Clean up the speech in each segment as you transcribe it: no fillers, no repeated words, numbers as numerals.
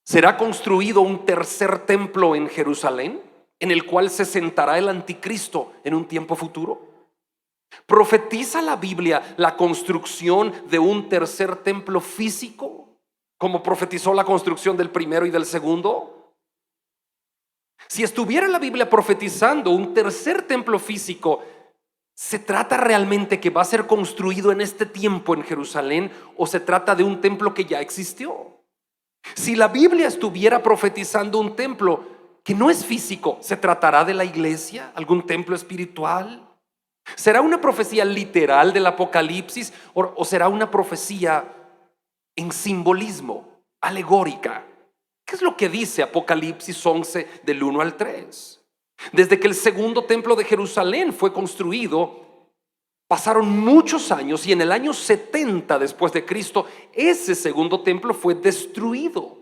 ¿Será construido un tercer templo en Jerusalén, en el cual se sentará el anticristo en un tiempo futuro? ¿Profetiza la Biblia la construcción de un tercer templo físico, como profetizó la construcción del primero y del segundo? Si estuviera la Biblia profetizando un tercer templo físico, ¿se trata realmente que va a ser construido en este tiempo en Jerusalén, o se trata de un templo que ya existió? Si la Biblia estuviera profetizando un templo que no es físico, ¿se tratará de la iglesia? ¿Algún templo espiritual? ¿Será una profecía literal del Apocalipsis o será una profecía en simbolismo, alegórica? ¿Qué es lo que dice Apocalipsis 11 del 1 al 3? Desde que el segundo templo de Jerusalén fue construido, pasaron muchos años y en el año 70 después de Cristo, ese segundo templo fue destruido.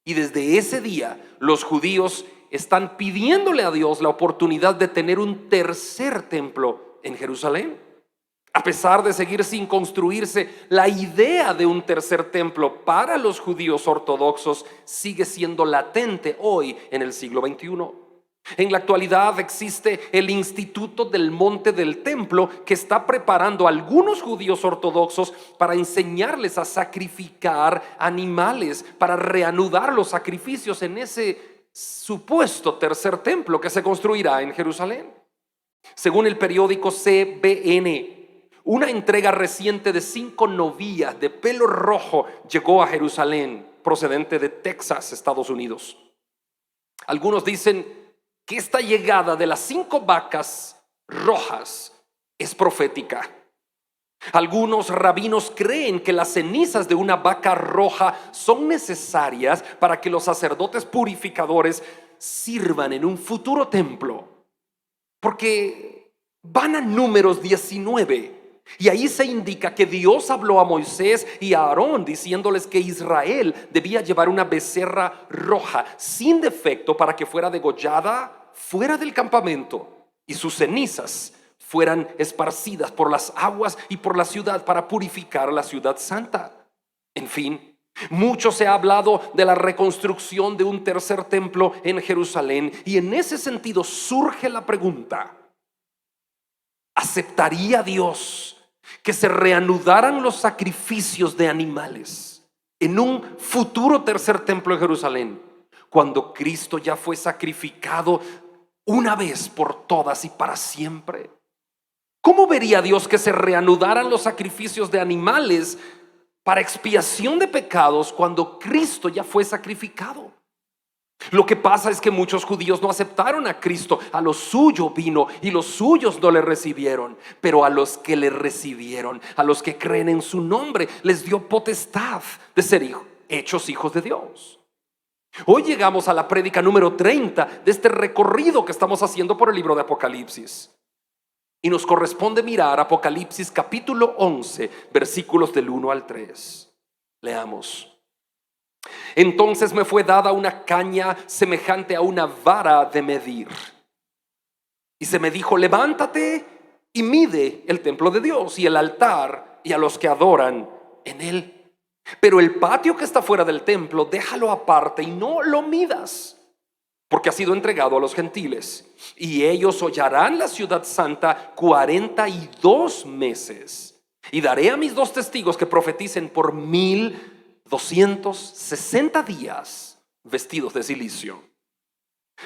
Y desde ese día los judíos están pidiéndole a Dios la oportunidad de tener un tercer templo en Jerusalén. A pesar de seguir sin construirse, la idea de un tercer templo para los judíos ortodoxos sigue siendo latente hoy en el siglo XXI. En la actualidad existe el Instituto del Monte del Templo, que está preparando a algunos judíos ortodoxos para enseñarles a sacrificar animales, para reanudar los sacrificios en ese supuesto tercer templo que se construirá en Jerusalén. Según el periódico CBN, una entrega reciente de 5 novillas de pelo rojo llegó a Jerusalén, procedente de Texas, Estados Unidos. Algunos dicen que esta llegada de las 5 vacas rojas es profética. Algunos rabinos creen que las cenizas de una vaca roja son necesarias para que los sacerdotes purificadores sirvan en un futuro templo, porque van a Números 19 y ahí se indica que Dios habló a Moisés y a Aarón diciéndoles que Israel debía llevar una becerra roja sin defecto para que fuera degollada fuera del campamento y sus cenizas fueran esparcidas por las aguas y por la ciudad para purificar la ciudad santa. En fin, mucho se ha hablado de la reconstrucción de un tercer templo en Jerusalén, y en ese sentido surge la pregunta: ¿aceptaría Dios que se reanudaran los sacrificios de animales en un futuro tercer templo en Jerusalén, cuando Cristo ya fue sacrificado una vez por todas y para siempre? ¿Cómo vería Dios que se reanudaran los sacrificios de animales para expiación de pecados cuando Cristo ya fue sacrificado? Lo que pasa es que muchos judíos no aceptaron a Cristo. A lo suyo vino y los suyos no le recibieron, pero a los que le recibieron, a los que creen en su nombre, les dio potestad de ser hechos hijos de Dios. Hoy llegamos a la prédica número 30 de este recorrido que estamos haciendo por el libro de Apocalipsis, y nos corresponde mirar Apocalipsis capítulo 11 versículos del 1 al 3. Leamos. Entonces me fue dada una caña semejante a una vara de medir, y se me dijo: levántate y mide el templo de Dios y el altar y a los que adoran en él, pero el patio que está fuera del templo déjalo aparte y no lo midas, porque ha sido entregado a los gentiles, y ellos hollarán la ciudad santa 42 meses. Y daré a mis 2 testigos que profeticen por 1260 días vestidos de cilicio.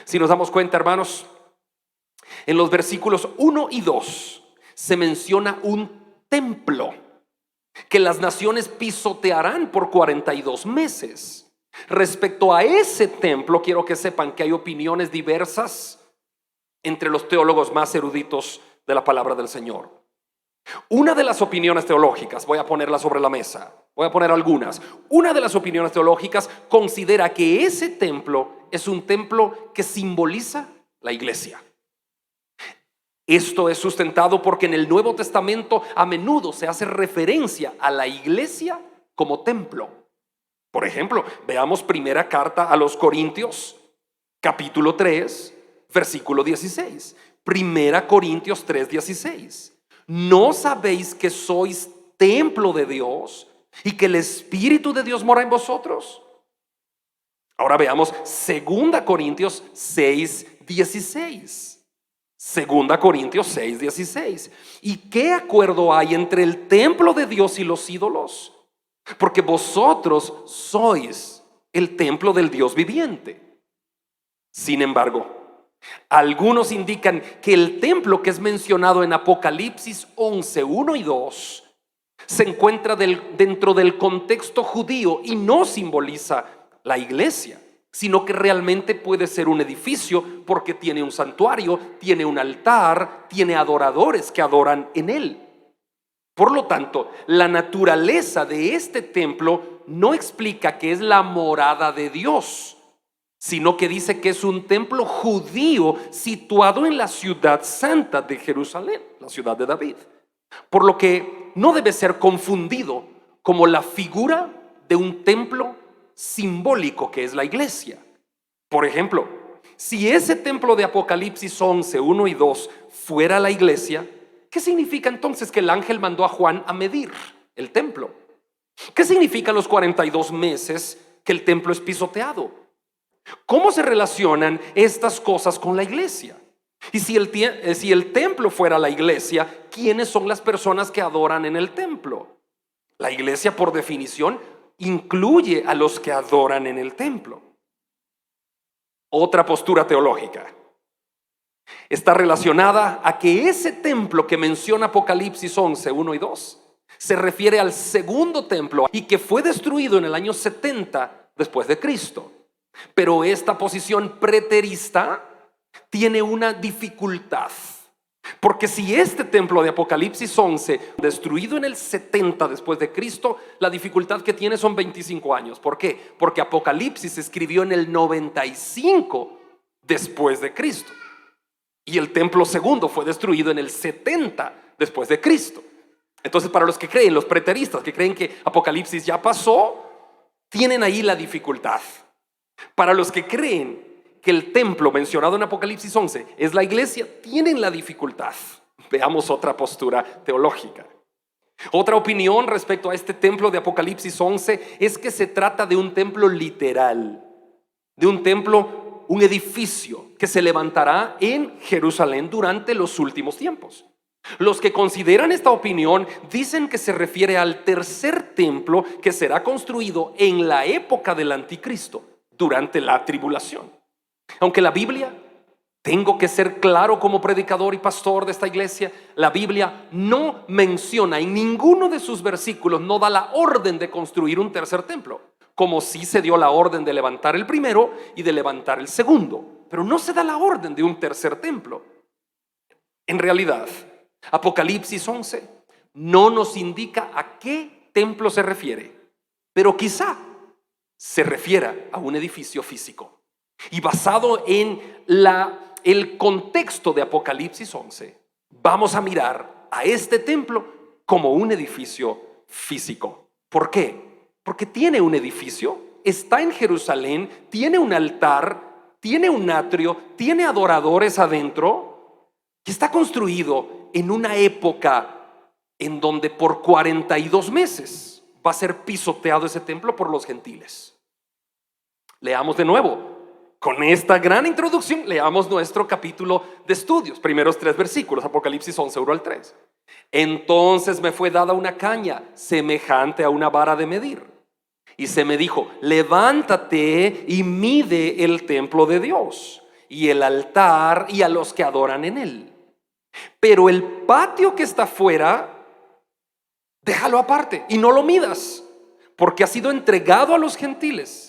Si nos damos cuenta, hermanos, en los versículos 1 y 2 se menciona un templo que las naciones pisotearán por 42 meses. Respecto a ese templo, quiero que sepan que hay opiniones diversas entre los teólogos más eruditos de la palabra del Señor. Una de las opiniones teológicas, voy a ponerla sobre la mesa, voy a poner algunas. Una de las opiniones teológicas considera que ese templo es un templo que simboliza la iglesia. Esto es sustentado porque en el Nuevo Testamento a menudo se hace referencia a la iglesia como templo. Por ejemplo, veamos primera carta a los Corintios, capítulo 3, versículo 16. Primera Corintios 3:16. ¿No sabéis que sois templo de Dios y que el Espíritu de Dios mora en vosotros? Ahora veamos 2 Corintios 6:16. 2 Corintios 6:16. ¿Y qué acuerdo hay entre el templo de Dios y los ídolos? Porque vosotros sois el templo del Dios viviente. Sin embargo, algunos indican que el templo que es mencionado en Apocalipsis 11:1 y 2 se encuentra dentro del contexto judío y no simboliza la iglesia, sino que realmente puede ser un edificio porque tiene un santuario, tiene un altar, tiene adoradores que adoran en él. Por lo tanto, la naturaleza de este templo no explica que es la morada de Dios, sino que dice que es un templo judío situado en la ciudad santa de Jerusalén, la ciudad de David. Por lo que no debe ser confundido como la figura de un templo simbólico que es la iglesia. Por ejemplo, si ese templo de Apocalipsis 11:1 y 2 fuera la iglesia, ¿qué significa entonces que el ángel mandó a Juan a medir el templo? ¿Qué significan los 42 meses que el templo es pisoteado? ¿Cómo se relacionan estas cosas con la iglesia? Y si el templo fuera la iglesia, ¿quiénes son las personas que adoran en el templo? La iglesia, por definición, incluye a los que adoran en el templo. Otra postura teológica está relacionada a que ese templo que menciona Apocalipsis 11:1 y 2 se refiere al segundo templo y que fue destruido en el año 70 después de Cristo. Pero esta posición preterista tiene una dificultad, porque si este templo de Apocalipsis 11 destruido en el 70 después de Cristo, la dificultad que tiene son 25 años. ¿Por qué? Porque Apocalipsis se escribió en el 95 después de Cristo y el templo segundo fue destruido en el 70 después de Cristo. Entonces, para los que creen, los preteristas que creen que Apocalipsis ya pasó, tienen ahí la dificultad. Para los que creen que el templo mencionado en Apocalipsis 11 es la iglesia, tienen la dificultad. Veamos otra postura teológica. Otra opinión respecto a este templo de Apocalipsis 11 es que se trata de un templo literal, de un templo, un edificio que se levantará en Jerusalén durante los últimos tiempos. Los que consideran esta opinión dicen que se refiere al tercer templo que será construido en la época del anticristo, durante la tribulación. Aunque la Biblia, tengo que ser claro como predicador y pastor de esta iglesia, la Biblia no menciona en ninguno de sus versículos, no da la orden de construir un tercer templo, como sí se dio la orden de levantar el primero y de levantar el segundo, pero no se da la orden de un tercer templo. En realidad, Apocalipsis 11 no nos indica a qué templo se refiere, pero quizá se refiera a un edificio físico. Y basado en el contexto de Apocalipsis 11, vamos a mirar a este templo como un edificio físico. ¿Por qué? Porque tiene un edificio, está en Jerusalén, tiene un altar, tiene un atrio, tiene adoradores adentro y está construido en una época en donde por 42 meses va a ser pisoteado ese templo por los gentiles. Leamos de nuevo. Con esta gran introducción, leamos nuestro capítulo de estudios, primeros 3 versículos, Apocalipsis 11:1 al 3. Entonces me fue dada una caña semejante a una vara de medir, y se me dijo: levántate y mide el templo de Dios y el altar y a los que adoran en él. Pero el patio que está afuera, déjalo aparte y no lo midas, porque ha sido entregado a los gentiles.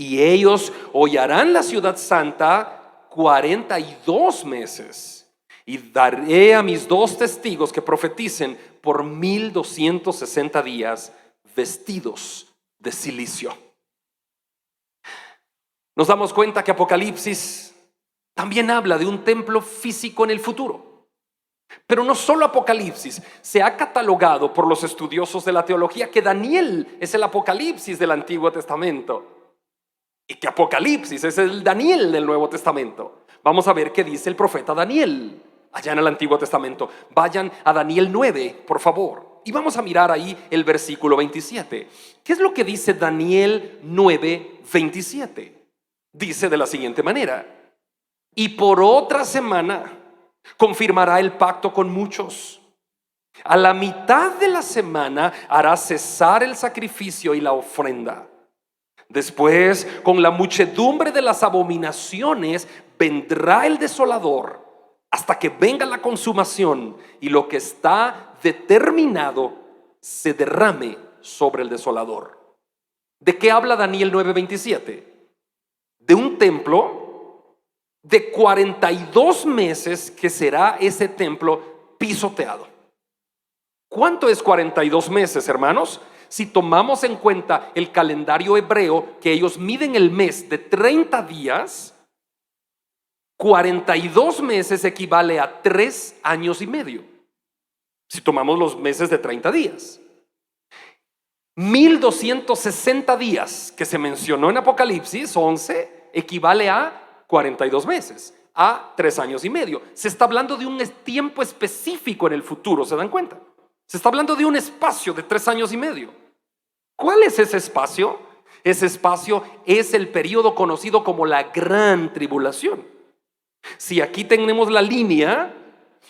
Y ellos hollarán la ciudad santa 42 meses. Y daré a mis 2 testigos que profeticen por 1260 días, vestidos de cilicio. Nos damos cuenta que Apocalipsis también habla de un templo físico en el futuro. Pero no solo Apocalipsis, se ha catalogado por los estudiosos de la teología que Daniel es el Apocalipsis del Antiguo Testamento y que Apocalipsis es el Daniel del Nuevo Testamento. Vamos a ver qué dice el profeta Daniel. allá en el Antiguo Testamento. Vayan a Daniel 9, por favor. Y vamos a mirar ahí el versículo 27. ¿Qué es lo que dice Daniel 9, 27? Dice de la siguiente manera: y por otra semana confirmará el pacto con muchos. A la mitad de la semana hará cesar el sacrificio y la ofrenda. Después, con la muchedumbre de las abominaciones, vendrá el desolador hasta que venga la consumación y lo que está determinado se derrame sobre el desolador. ¿De qué habla Daniel 9:27? De un templo de 42 meses que será ese templo pisoteado. ¿Cuánto es 42 meses, hermanos? Si tomamos en cuenta el calendario hebreo, que ellos miden el mes de 30 días, 42 meses equivale a 3 años y medio. Si tomamos los meses de 30 días. 1260 días que se mencionó en Apocalipsis 11 equivale a 42 meses, a 3 años y medio. Se está hablando de un tiempo específico en el futuro, ¿se dan cuenta? Se está hablando de un espacio de 3 años y medio. ¿Cuál es ese espacio? Ese espacio es el periodo conocido como la Gran Tribulación. Si aquí tenemos la línea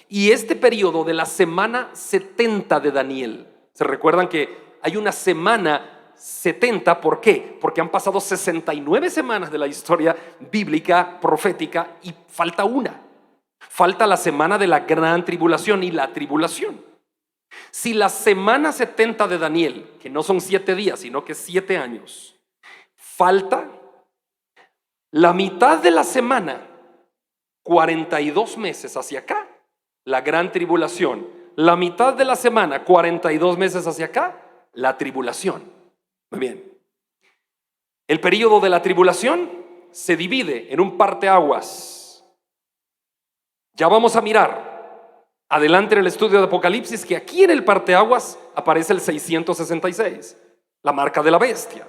y este periodo de la semana 70 de Daniel, ¿se recuerdan que hay una semana 70? ¿Por qué? Porque han pasado 69 semanas de la historia bíblica, profética, y falta una. Falta la semana de la Gran Tribulación y la tribulación. Si la semana 70 de Daniel, que no son 7 días, sino que 7 años, falta la mitad de la semana, 42 meses hacia acá, la gran tribulación. La mitad de la semana, 42 meses hacia acá, la tribulación. Muy bien. El periodo de la tribulación se divide en un parteaguas. Ya vamos a mirar adelante en el estudio de Apocalipsis que aquí en el parteaguas aparece el 666, la marca de la bestia,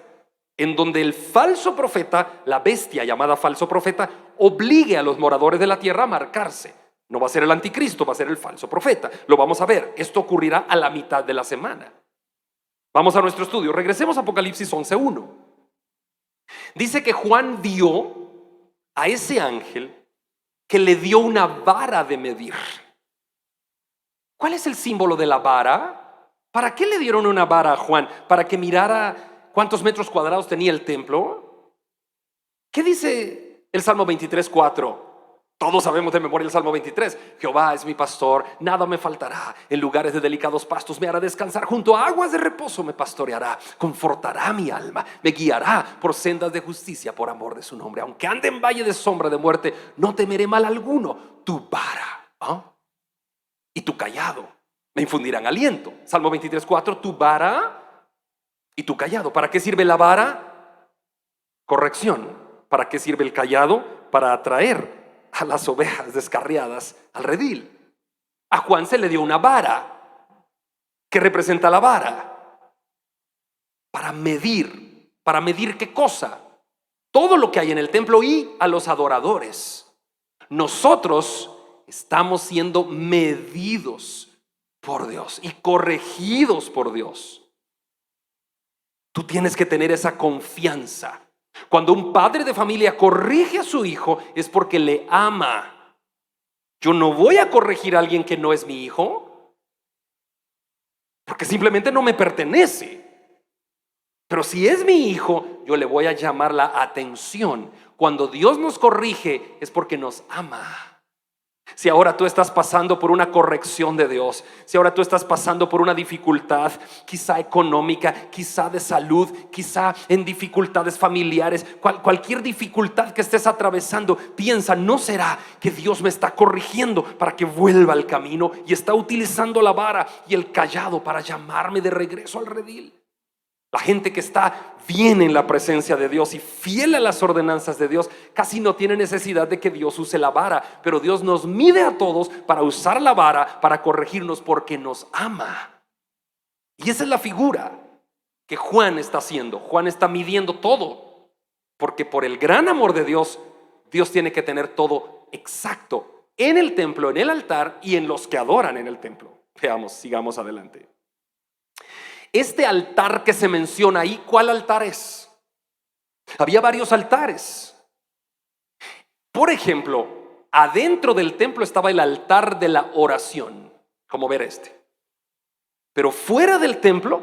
en donde el falso profeta, la bestia llamada falso profeta, obligue a los moradores de la tierra a marcarse. No va a ser el anticristo, va a ser el falso profeta. Lo vamos a ver. Esto ocurrirá a la mitad de la semana. Vamos a nuestro estudio. Regresemos a Apocalipsis 11:1. Dice que Juan vio a ese ángel que le dio una vara de medir. ¿Cuál es el símbolo de la vara? ¿Para qué le dieron una vara a Juan? ¿Para que mirara cuántos metros cuadrados tenía el templo? ¿Qué dice el Salmo 23:4? Todos sabemos de memoria el Salmo 23. Jehová es mi pastor, nada me faltará. En lugares de delicados pastos me hará descansar. Junto a aguas de reposo me pastoreará. Confortará mi alma. Me guiará por sendas de justicia por amor de su nombre. Aunque ande en valle de sombra de muerte, no temeré mal alguno. Tu vara y tu callado me infundirán aliento. Salmo 23:4. Tu vara y tu callado. ¿Para qué sirve la vara? Corrección. ¿Para qué sirve el callado? Para atraer a las ovejas descarriadas al redil. A Juan se le dio una vara. ¿Qué representa la vara? Para medir. ¿Para medir qué cosa? Todo lo que hay en el templo y a los adoradores. Nosotros estamos siendo medidos por Dios y corregidos por Dios. Tú tienes que tener esa confianza. Cuando un padre de familia corrige a su hijo es porque le ama. Yo no voy a corregir a alguien que no es mi hijo, porque simplemente no me pertenece. Pero si es mi hijo, yo le voy a llamar la atención. Cuando Dios nos corrige es porque nos ama. Si ahora tú estás pasando por una corrección de Dios, si ahora tú estás pasando por una dificultad, quizá económica, quizá de salud, quizá en dificultades familiares, cualquier dificultad que estés atravesando, piensa, ¿no será que Dios me está corrigiendo para que vuelva al camino y está utilizando la vara y el callado para llamarme de regreso al redil? La gente que está bien en la presencia de Dios y fiel a las ordenanzas de Dios casi no tiene necesidad de que Dios use la vara, pero Dios nos mide a todos para usar la vara para corregirnos porque nos ama. Y esa es la figura que Juan está haciendo. Juan está midiendo todo, porque por el gran amor de Dios, Dios tiene que tener todo exacto en el templo, en el altar y en los que adoran en el templo. Veamos, sigamos adelante. Este altar que se menciona ahí, ¿cuál altar es? Había varios altares. Por ejemplo, adentro del templo estaba el altar de la oración, como ver este. Pero fuera del templo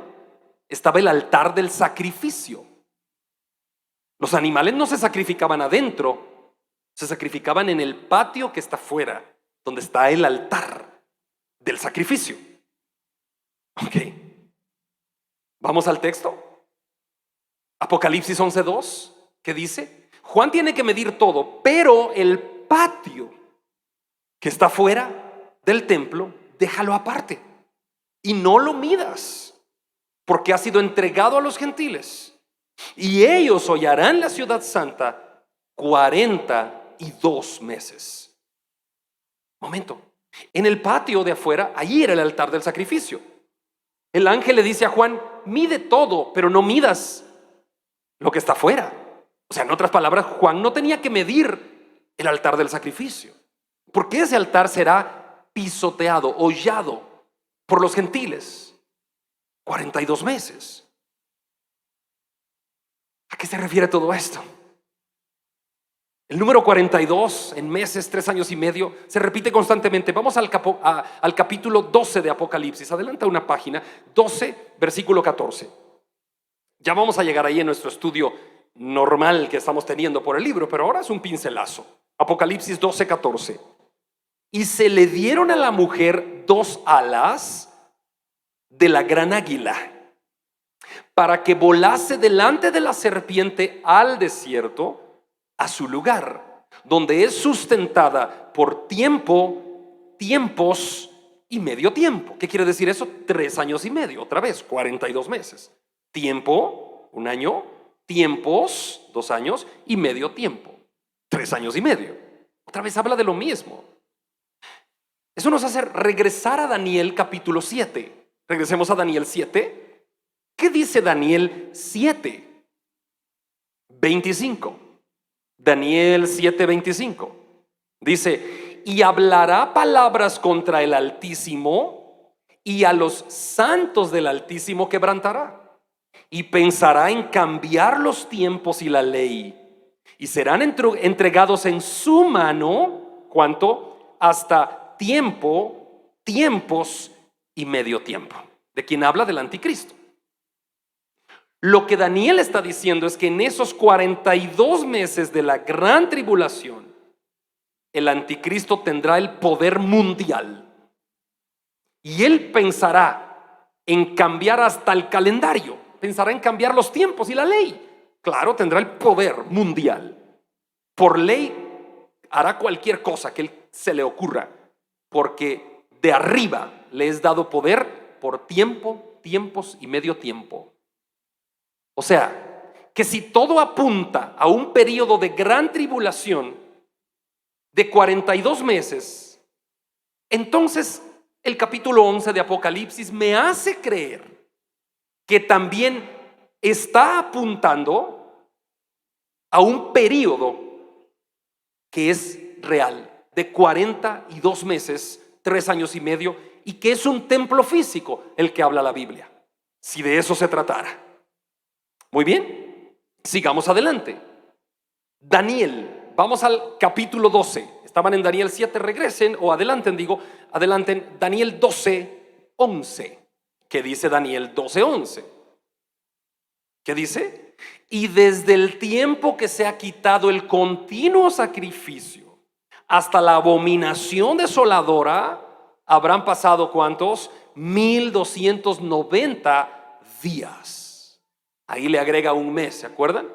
estaba el altar del sacrificio. Los animales no se sacrificaban adentro, se sacrificaban en el patio que está fuera, donde está el altar del sacrificio. Ok. Vamos al texto. Apocalipsis 11:2, ¿qué dice? Juan tiene que medir todo, pero el patio que está fuera del templo, déjalo aparte y no lo midas, porque ha sido entregado a los gentiles y ellos hollarán la ciudad santa 42 meses. Momento. En el patio de afuera, ahí era el altar del sacrificio. El ángel le dice a Juan: mide todo, pero no midas lo que está afuera. O sea, en otras palabras, Juan no tenía que medir el altar del sacrificio, porque ese altar será pisoteado, hollado por los gentiles 42 meses. ¿A qué se refiere todo esto? El número 42 en meses, 3 años y medio, se repite constantemente. Vamos al capítulo 12 de Apocalipsis. Adelanta una página, 12, versículo 14. Ya vamos a llegar ahí en nuestro estudio normal que estamos teniendo por el libro, pero ahora es un pincelazo. Apocalipsis 12, 14. Y se le dieron a la mujer 2 alas de la gran águila, para que volase delante de la serpiente al desierto, a su lugar, donde es sustentada por tiempos y medio tiempo. ¿Qué quiere decir eso? 3 años y medio, otra vez, 42 meses. Tiempo, 1 año, tiempos, 2 años y medio tiempo, 3 años y medio. Otra vez habla de lo mismo. Eso nos hace regresar a Daniel capítulo 7. Regresemos a Daniel 7. ¿Qué dice Daniel 7? 25. Daniel 7:25 dice: y hablará palabras contra el Altísimo, y a los santos del Altísimo quebrantará, y pensará en cambiar los tiempos y la ley, y serán entregados en su mano. ¿Cuánto? Hasta tiempos y medio tiempo. ¿De quién habla? Del anticristo. Lo que Daniel está diciendo es que en esos 42 meses de la gran tribulación, el anticristo tendrá el poder mundial. Y él pensará en cambiar hasta el calendario, pensará en cambiar los tiempos y la ley. Claro, tendrá el poder mundial. Por ley hará cualquier cosa que él se le ocurra, porque de arriba le es dado poder por tiempos y medio tiempo. O sea, que si todo apunta a un periodo de gran tribulación de 42 meses, entonces el capítulo 11 de Apocalipsis me hace creer que también está apuntando a un periodo que es real, de 42 meses, 3 años y medio, y que es un templo físico el que habla la Biblia, si de eso se tratara. Muy bien, sigamos adelante. Daniel, vamos al capítulo 12. Estaban en Daniel 7, regresen o adelanten, adelanten Daniel 12, 11. ¿Qué dice Daniel 12, 11? ¿Qué dice? Y desde el tiempo que se ha quitado el continuo sacrificio hasta la abominación desoladora, habrán pasado ¿cuántos? 1290 días. Ahí le agrega un mes, ¿se acuerdan?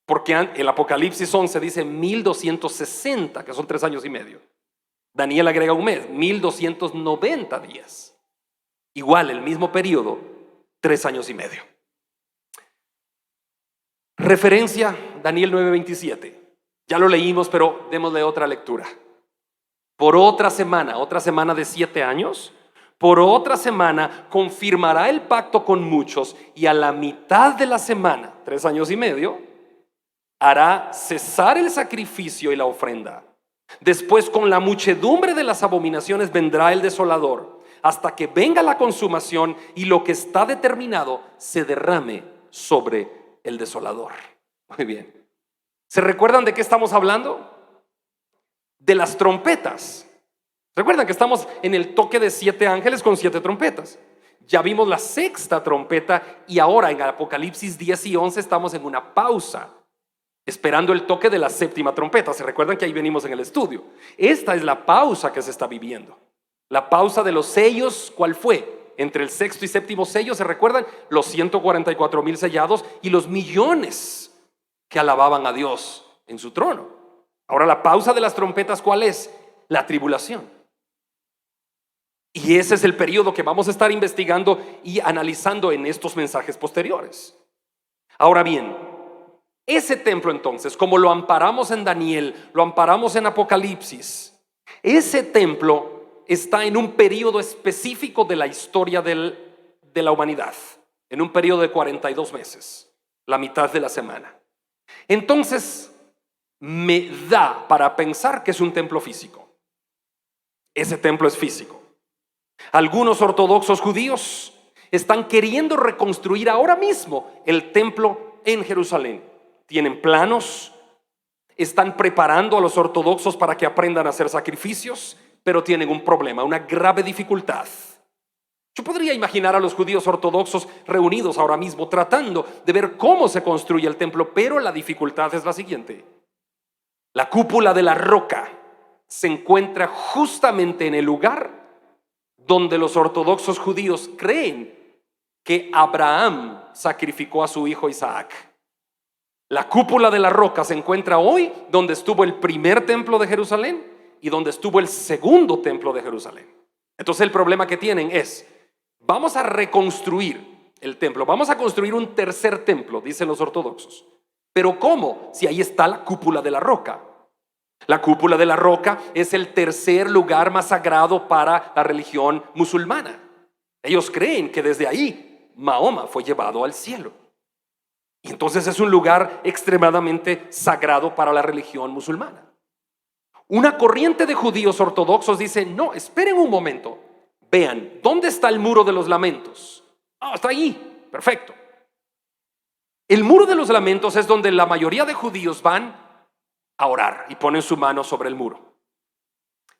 Porque el Apocalipsis 11 dice 1260, que son 3 años y medio. Daniel agrega un mes, 1290 días. Igual, el mismo periodo, 3 años y medio. Referencia, Daniel 9:27. Ya lo leímos, pero démosle otra lectura. Por otra semana de 7 años, por otra semana confirmará el pacto con muchos, y a la mitad de la semana, 3 años y medio, hará cesar el sacrificio y la ofrenda. Después, con la muchedumbre de las abominaciones vendrá el desolador, hasta que venga la consumación y lo que está determinado se derrame sobre el desolador. Muy bien. ¿Se recuerdan de qué estamos hablando? De las trompetas. Recuerdan que estamos en el toque de 7 ángeles con 7 trompetas. Ya vimos la sexta trompeta y ahora en Apocalipsis 10 y 11 estamos en una pausa, esperando el toque de la séptima trompeta. ¿Se recuerdan que ahí venimos en el estudio? Esta es la pausa que se está viviendo. La pausa de los sellos, ¿cuál fue? Entre el sexto y séptimo sello, ¿se recuerdan? Los 144,000 sellados y los millones que alababan a Dios en su trono. Ahora la pausa de las trompetas, ¿cuál es? La tribulación. Y ese es el periodo que vamos a estar investigando y analizando en estos mensajes posteriores. Ahora bien, ese templo entonces, como lo amparamos en Daniel, lo amparamos en Apocalipsis, ese templo está en un periodo específico de la historia de la humanidad, en un periodo de 42 meses, la mitad de la semana. Entonces, me da para pensar que es un templo físico. Ese templo es físico. Algunos ortodoxos judíos están queriendo reconstruir ahora mismo el templo en Jerusalén. Tienen planos, están preparando a los ortodoxos para que aprendan a hacer sacrificios, pero tienen un problema, una grave dificultad. Yo podría imaginar a los judíos ortodoxos reunidos ahora mismo tratando de ver cómo se construye el templo, pero la dificultad es la siguiente. La cúpula de la roca se encuentra justamente en el lugar donde los ortodoxos judíos creen que Abraham sacrificó a su hijo Isaac. La cúpula de la roca se encuentra hoy donde estuvo el primer templo de Jerusalén y donde estuvo el segundo templo de Jerusalén. Entonces el problema que tienen es, vamos a reconstruir el templo, vamos a construir un tercer templo, dicen los ortodoxos. Pero ¿cómo? Si ahí está la cúpula de la roca. La cúpula de la roca es el tercer lugar más sagrado para la religión musulmana. Ellos creen que desde ahí Mahoma fue llevado al cielo. Y entonces es un lugar extremadamente sagrado para la religión musulmana. Una corriente de judíos ortodoxos dice, no, esperen un momento. Vean, ¿dónde está el muro de los lamentos? Está ahí, perfecto. El muro de los lamentos es donde la mayoría de judíos van a orar y ponen su mano sobre el muro.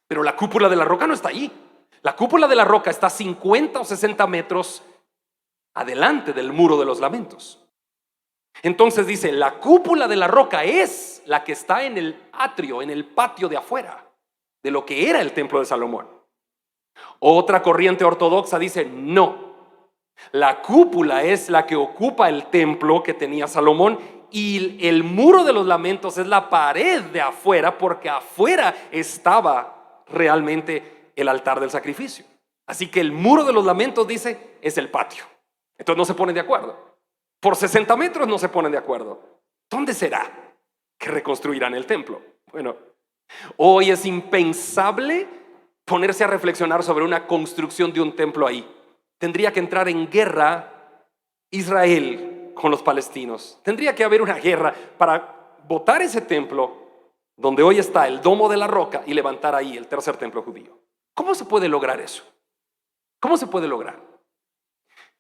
Pero la cúpula de la roca no está ahí. La cúpula de la roca está 50 o 60 metros adelante del muro de los lamentos. Entonces dice, la cúpula de la roca es la que está en el atrio, en el patio de afuera, de lo que era el templo de Salomón. Otra corriente ortodoxa dice, no, la cúpula es la que ocupa el templo que tenía Salomón y el muro de los lamentos es la pared de afuera, porque afuera estaba realmente el altar del sacrificio. Así que el muro de los lamentos, dice, es el patio. Entonces no se ponen de acuerdo. Por 60 metros no se ponen de acuerdo. ¿Dónde será que reconstruirán el templo? Bueno, hoy es impensable ponerse a reflexionar sobre una construcción de un templo ahí. Tendría que entrar en guerra Israel con los palestinos. Tendría que haber una guerra para botar ese templo donde hoy está el domo de la roca y levantar ahí el tercer templo judío. ¿Cómo se puede lograr eso? ¿Cómo se puede lograr?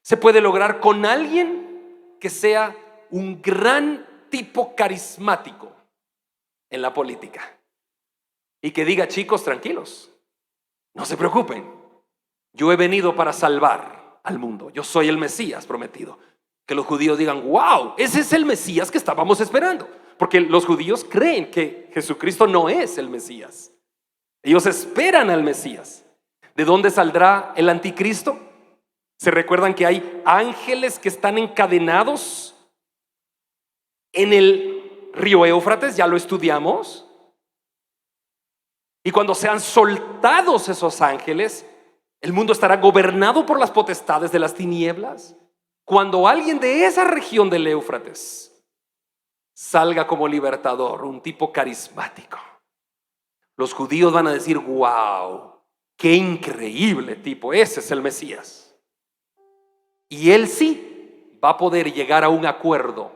Se puede lograr con alguien que sea un gran tipo carismático en la política y que diga, chicos, tranquilos, no se preocupen, yo he venido para salvar al mundo, yo soy el Mesías prometido. Que los judíos digan, wow, ese es el Mesías que estábamos esperando. Porque los judíos creen que Jesucristo no es el Mesías. Ellos esperan al Mesías. ¿De dónde saldrá el anticristo? ¿Se recuerdan que hay ángeles que están encadenados en el río Éufrates? Ya lo estudiamos. Y cuando sean soltados esos ángeles, el mundo estará gobernado por las potestades de las tinieblas. Cuando alguien de esa región del Éufrates salga como libertador, un tipo carismático, los judíos van a decir, wow, qué increíble tipo, ese es el Mesías. Y él sí va a poder llegar a un acuerdo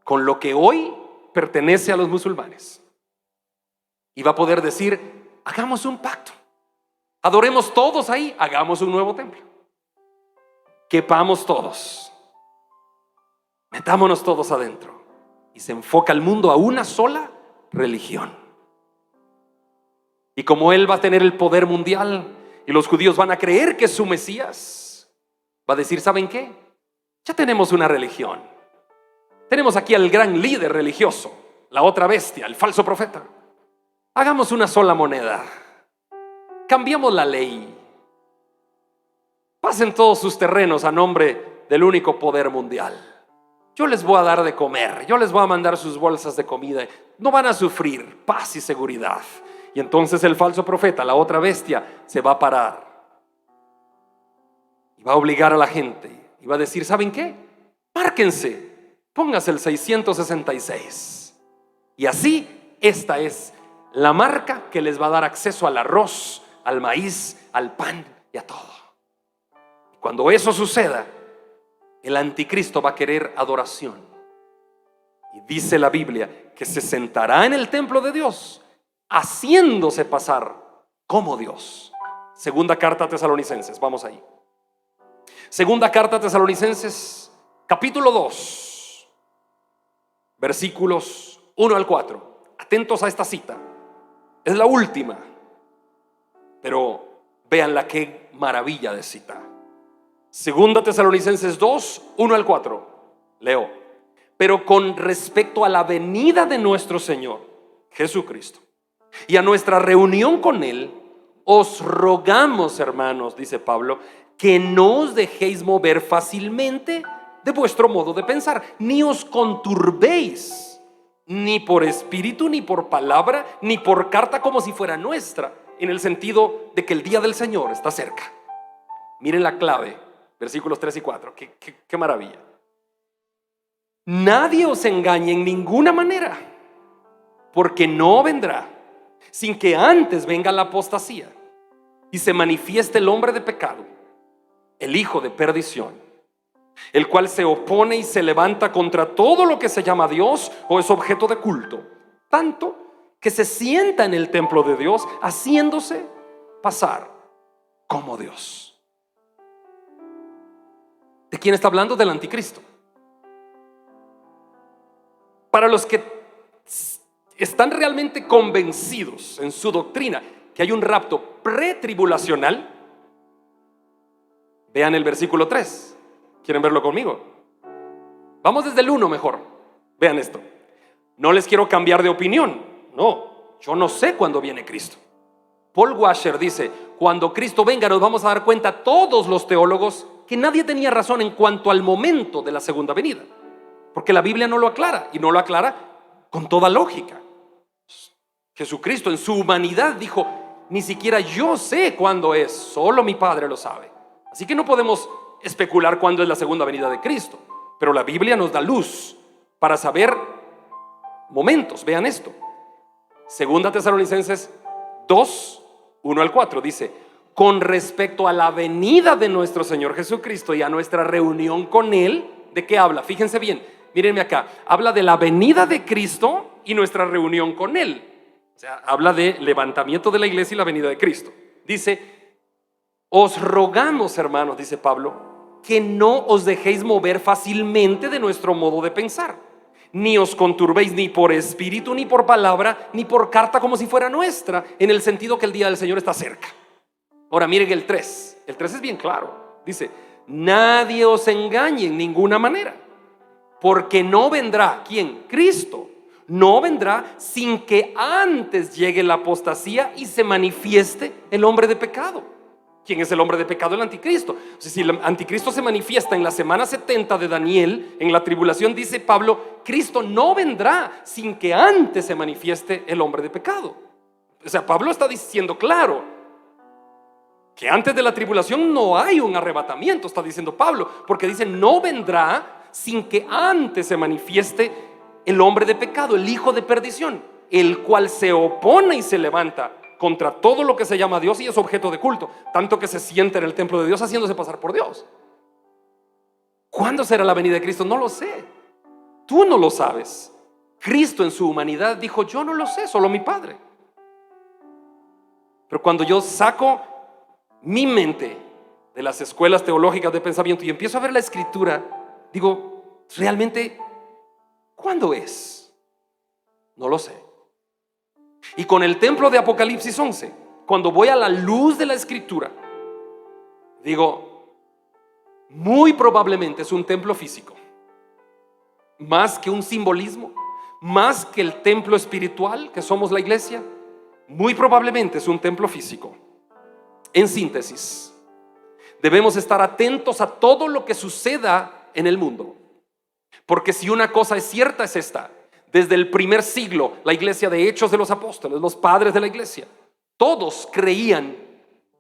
con lo que hoy pertenece a los musulmanes. Y va a poder decir, hagamos un pacto, adoremos todos ahí, hagamos un nuevo templo, quepamos todos, metámonos todos adentro. Y se enfoca el mundo a una sola religión. Y como él va a tener el poder mundial y los judíos van a creer que es su Mesías, va a decir, ¿saben qué? Ya tenemos una religión. Tenemos aquí al gran líder religioso, la otra bestia, el falso profeta. Hagamos una sola moneda. Cambiamos la ley. Pasen todos sus terrenos a nombre del único poder mundial. Yo les voy a dar de comer, yo les voy a mandar sus bolsas de comida. No van a sufrir, paz y seguridad. Y entonces el falso profeta, la otra bestia, se va a parar y va a obligar a la gente y va a decir, ¿saben qué? Márquense, póngase el 666. Y así, esta es la marca que les va a dar acceso al arroz, al maíz, al pan y a todo. Cuando eso suceda, el anticristo va a querer adoración. Y dice la Biblia que se sentará en el templo de Dios, haciéndose pasar como Dios. Segunda carta a Tesalonicenses, vamos ahí. Segunda carta a Tesalonicenses, capítulo 2, versículos 1 al 4. Atentos a esta cita. Es la última, pero véanla qué maravilla de cita. Segunda Tesalonicenses 2, 1 al 4. Leo. Pero con respecto a la venida de nuestro Señor Jesucristo y a nuestra reunión con Él, os rogamos, hermanos, dice Pablo, que no os dejéis mover fácilmente de vuestro modo de pensar, ni os conturbéis, ni por espíritu, ni por palabra, ni por carta como si fuera nuestra, en el sentido de que el día del Señor está cerca. Miren la clave, versículos 3 y 4, qué maravilla. Nadie os engañe en ninguna manera, porque no vendrá sin que antes venga la apostasía y se manifieste el hombre de pecado, el hijo de perdición, el cual se opone y se levanta contra todo lo que se llama Dios o es objeto de culto, tanto que se sienta en el templo de Dios haciéndose pasar como Dios. ¿De quién está hablando? Del anticristo. Para los que están realmente convencidos en su doctrina que hay un rapto pretribulacional, vean el versículo 3. ¿Quieren verlo conmigo? Vamos desde el 1 mejor. Vean esto. No les quiero cambiar de opinión. No, yo no sé cuándo viene Cristo. Paul Washer dice, cuando Cristo venga nos vamos a dar cuenta todos los teólogos que nadie tenía razón en cuanto al momento de la segunda venida, porque la Biblia no lo aclara, y no lo aclara con toda lógica. Jesucristo en su humanidad dijo, ni siquiera yo sé cuándo es, solo mi Padre lo sabe. Así que no podemos especular cuándo es la segunda venida de Cristo, pero la Biblia nos da luz para saber momentos. Vean esto. Segunda Tesalonicenses 2, 1 al 4 dice, con respecto a la venida de nuestro Señor Jesucristo y a nuestra reunión con Él, ¿de qué habla? Fíjense bien, mírenme acá, habla de la venida de Cristo y nuestra reunión con Él. O sea, habla de levantamiento de la iglesia y la venida de Cristo. Dice, os rogamos, hermanos, dice Pablo, que no os dejéis mover fácilmente de nuestro modo de pensar, ni os conturbéis ni por espíritu, ni por palabra, ni por carta como si fuera nuestra, en el sentido que el día del Señor está cerca. Ahora miren el 3. El 3 es bien claro. Dice, nadie os engañe en ninguna manera, porque no vendrá, ¿quién? Cristo. No vendrá sin que antes llegue la apostasía y se manifieste el hombre de pecado. ¿Quién es el hombre de pecado? El anticristo. O sea, si el anticristo se manifiesta en la semana 70 de Daniel, en la tribulación, dice Pablo, Cristo no vendrá sin que antes se manifieste el hombre de pecado. O sea, Pablo está diciendo claro que antes de la tribulación no hay un arrebatamiento, está diciendo Pablo, porque dice no vendrá sin que antes se manifieste el hombre de pecado, el hijo de perdición, el cual se opone y se levanta contra todo lo que se llama Dios y es objeto de culto, tanto que se sienta en el templo de Dios haciéndose pasar por Dios. ¿Cuándo será la venida de Cristo? No lo sé. Tú no lo sabes. Cristo en su humanidad dijo, yo no lo sé, solo mi Padre. Pero cuando yo saco mi mente de las escuelas teológicas de pensamiento y empiezo a ver la escritura, digo, realmente, ¿cuándo es? No lo sé. Y con el templo de Apocalipsis 11, cuando voy a la luz de la escritura, digo, muy probablemente es un templo físico, más que un simbolismo, más que el templo espiritual que somos la iglesia. Muy probablemente es un templo físico. En síntesis, debemos estar atentos a todo lo que suceda en el mundo, porque si una cosa es cierta es esta: desde el primer siglo, la iglesia de Hechos de los Apóstoles, los padres de la iglesia, todos creían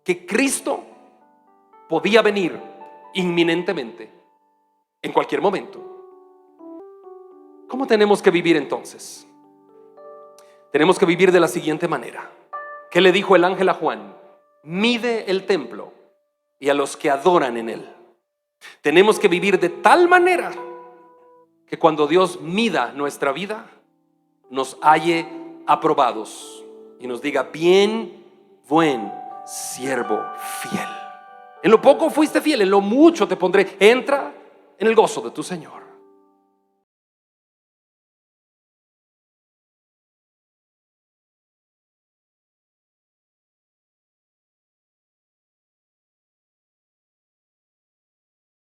que Cristo podía venir inminentemente, en cualquier momento. ¿Cómo tenemos que vivir entonces? Tenemos que vivir de la siguiente manera. ¿Qué le dijo el ángel a Juan? Mide el templo y a los que adoran en él. Tenemos que vivir de tal manera que cuando Dios mida nuestra vida, nos halle aprobados y nos diga: bien, buen siervo fiel. En lo poco fuiste fiel, en lo mucho te pondré. Entra en el gozo de tu Señor.